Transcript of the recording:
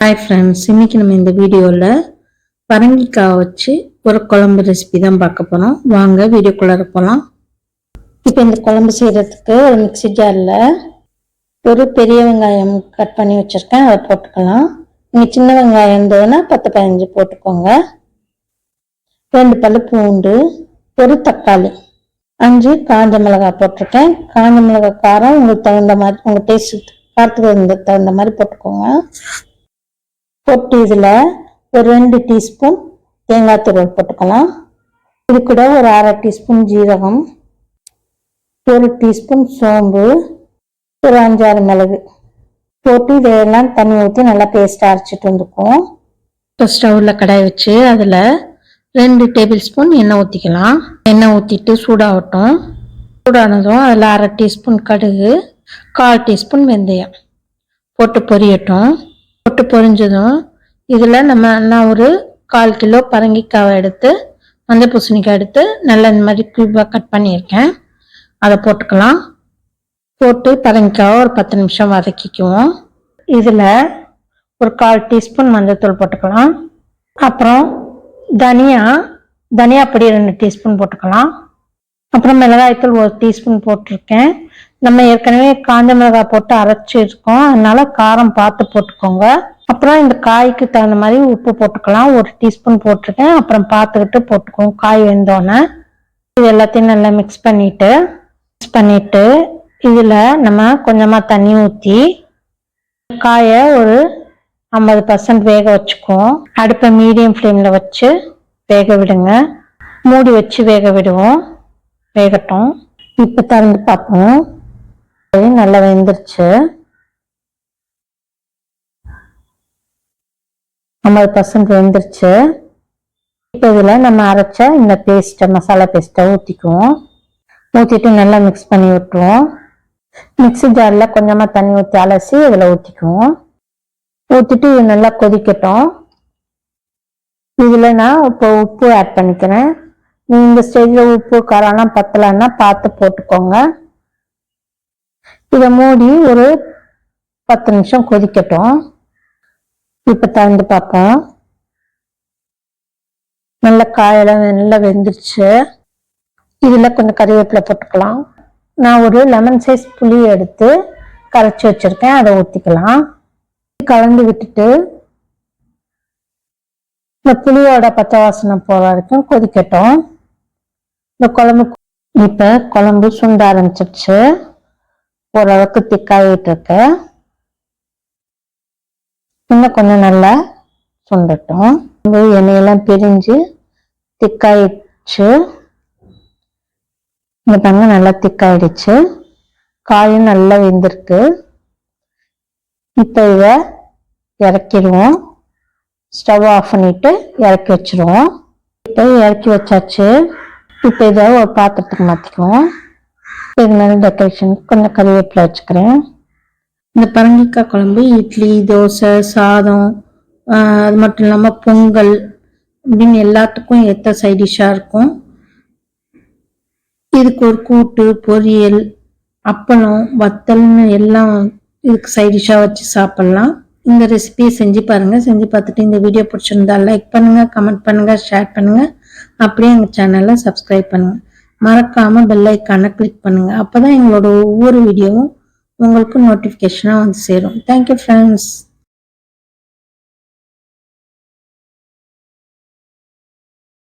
Hi friends, இன்னைக்கு நம்ம இந்த வீடியோவில் பரங்கிக்காய் வச்சு ஒரு குழம்பு ரெசிபி தான் பார்க்க போகிறோம். வாங்க வீடியோக்குள்ளார போகலாம். இப்போ இந்த குழம்பு செய்கிறதுக்கு ஒரு மிக்ஸி ஜாரில் ஒரு பெரிய வெங்காயம் கட் பண்ணி வச்சுருக்கேன், அதை போட்டுக்கலாம். நீங்கள் சின்ன வெங்காயம் இருந்ததுன்னா 10-15 போட்டுக்கோங்க. 2 பல்லு பூண்டு, ஒரு தக்காளி, 5 காஞ்ச மிளகாய் போட்டிருக்கேன். காஞ்ச மிளகாய் காரம் உங்களுக்கு தகுந்த மாதிரி, உங்கள் டேஸ்ட் காரத்துக்கு தகுந்த மாதிரி போட்டுக்கோங்க. போட்டு இதில் ஒரு 2 டீஸ்பூன் தேங்காய் துருவல் போட்டுக்கலாம். இது கூட ஒரு 1/2 டீஸ்பூன் ஜீரகம், 1 டீஸ்பூன் சோம்பு, ஒரு 5-6 மிளகு போட்டு இதையெல்லாம் தண்ணி ஊற்றி நல்லா பேஸ்ட்டாக அரைச்சிட்டு வந்துக்கும். இப்போ ஸ்டவ்வில் கடாய் வச்சு அதில் 2 டேபிள் ஸ்பூன் எண்ணெய் ஊற்றிக்கலாம். எண்ணெய் ஊற்றிட்டு சூடாகட்டும். சூடானதும் அதில் 1/2 டீஸ்பூன் கடுகு, 1/4 டீஸ்பூன் வெந்தயம் போட்டு பொரியட்டும். போட்டு பொரிஞ்சதும் இதில் நான் ஒரு 1/4 கிலோ பரங்கிக்காவை எடுத்து மஞ்சள் பூசணிக்காய் எடுத்து நல்லா இந்த மாதிரி க்யூபாக கட் பண்ணியிருக்கேன், அதை போட்டுக்கலாம். போட்டு பரங்கிக்காவை ஒரு 10 நிமிஷம் வதக்கிக்குவோம். இதில் ஒரு 1/4 டீஸ்பூன் மஞ்சள் போட்டுக்கலாம். அப்புறம் தனியா பொடி 2 டீஸ்பூன் போட்டுக்கலாம். அப்புறம் மிளகாய்த்தூள் 1 டீஸ்பூன் போட்டிருக்கேன். நம்ம ஏற்கனவே காஞ்ச மிளகாய் போட்டு அரைச்சிருக்கோம், அதனால காரம் பார்த்து போட்டுக்கோங்க. அப்புறம் இந்த காய்க்கு தகுந்த மாதிரி உப்பு போட்டுக்கலாம், 1 டீஸ்பூன் போட்டிருக்கேன். அப்புறம் பார்த்துக்கிட்டு போட்டுக்கோங்க காய் வெந்தோன்னே. இது எல்லாத்தையும் நல்லா மிக்ஸ் பண்ணிட்டு இதில் நம்ம கொஞ்சமாக தண்ணி ஊற்றி காயை ஒரு 50% வேக வச்சுக்குவோம். அடுப்பை மீடியம் ஃப்ளேமில் வச்சு வேக விடுங்க. மூடி வச்சு வேக விடுவோம், வேகட்டும். இப்போ திறந்து பார்ப்போம், நல்லா வெந்துருச்சு. 50% வெந்துருச்சு. இப்போ இதில் நம்ம அரைச்ச இந்த மசாலா பேஸ்ட்டை ஊற்றிக்குவோம். ஊற்றிட்டு நல்லா மிக்ஸ் பண்ணி விட்டுருவோம். மிக்ஸி ஜாரில் கொஞ்சமாக தண்ணி ஊற்றி அலசி இதில் ஊற்றிக்குவோம். ஊற்றிட்டு இது நல்லா கொதிக்கட்டும். இதில் நான் இப்போ உப்பு ஆட் பண்ணிக்கிறேன். இந்த ஸ்டேஜில் உப்பு காரம்லாம் பத்தலைன்னா பார்த்து போட்டுக்கோங்க. இதை மூடி ஒரு 10 நிமிஷம் கொதிக்கட்டும். இப்போ திறந்து பார்ப்போம், நல்ல காயெல்லாம் நல்லா வெந்துருச்சு. இதில் கொஞ்சம் கறிவேப்பிலை போட்டுக்கலாம். நான் ஒரு லெமன் சைஸ் புளி எடுத்து கரைச்சி வச்சிருக்கேன், அதை ஊற்றிக்கலாம். கலந்து விட்டுட்டு இந்த புளியோட பச்சை வாசனை போகிற வரைக்கும் கொதிக்கட்டும். இந்த குழம்பு சுண்ட ஆரம்பிச்சிருச்சு, ஓரளவுக்கு திக்காயிட்டு இருக்கு. இன்னும் கொஞ்சம் நல்லா சுண்டட்டும். எண்ணெயெல்லாம் பிரிஞ்சு திக்காயிடுச்சு. இந்த பாருங்க, நல்லா திக்காயிடுச்சு. காயும் நல்லா வெந்திருக்கு. இப்போ இதை இறக்கிடுவோம். ஸ்டவ் ஆஃப் பண்ணிட்டு இறக்கி வச்சிருவோம். இப்போ இறக்கி வச்சாச்சு. இப்போ இதை ஒரு பாத்திரத்துக்கு மாற்றிக்குவோம். இது மேலே டெக்கரேஷனுக்கு கொஞ்சம் கறிவேப்பிலை வச்சுக்கிறேன். இந்த பரங்கிக்காய் குழம்பு இட்லி, தோசை, சாதம், அது மட்டும் இல்லாமல் பொங்கல் அப்படின்னு எல்லாத்துக்கும் ஏற்ற சைட் டிஷ்ஷாக இருக்கும். இதுக்கு ஒரு கூட்டு, பொரியல், அப்பளம், வத்தல்னு எல்லாம் இதுக்கு சைட் டிஷ்ஷாக வச்சு சாப்பிட்லாம். இந்த ரெசிபியை செஞ்சு பாருங்கள். செஞ்சு பார்த்துட்டு இந்த வீடியோ பிடிச்சிருந்தா லைக் பண்ணுங்கள், கமெண்ட் பண்ணுங்கள், ஷேர் பண்ணுங்கள். அப்படியே எங்கள் சேனலை சப்ஸ்கிரைப் பண்ணுங்கள். மறக்காமல் பெல் ஐக்கானை கிளிக் பண்ணுங்கள். அப்போ தான் எங்களோட ஒவ்வொரு வீடியோவும் உங்களுக்கு நோட்டிஃபிகேஷனாக வந்து சேரும். Thank you friends.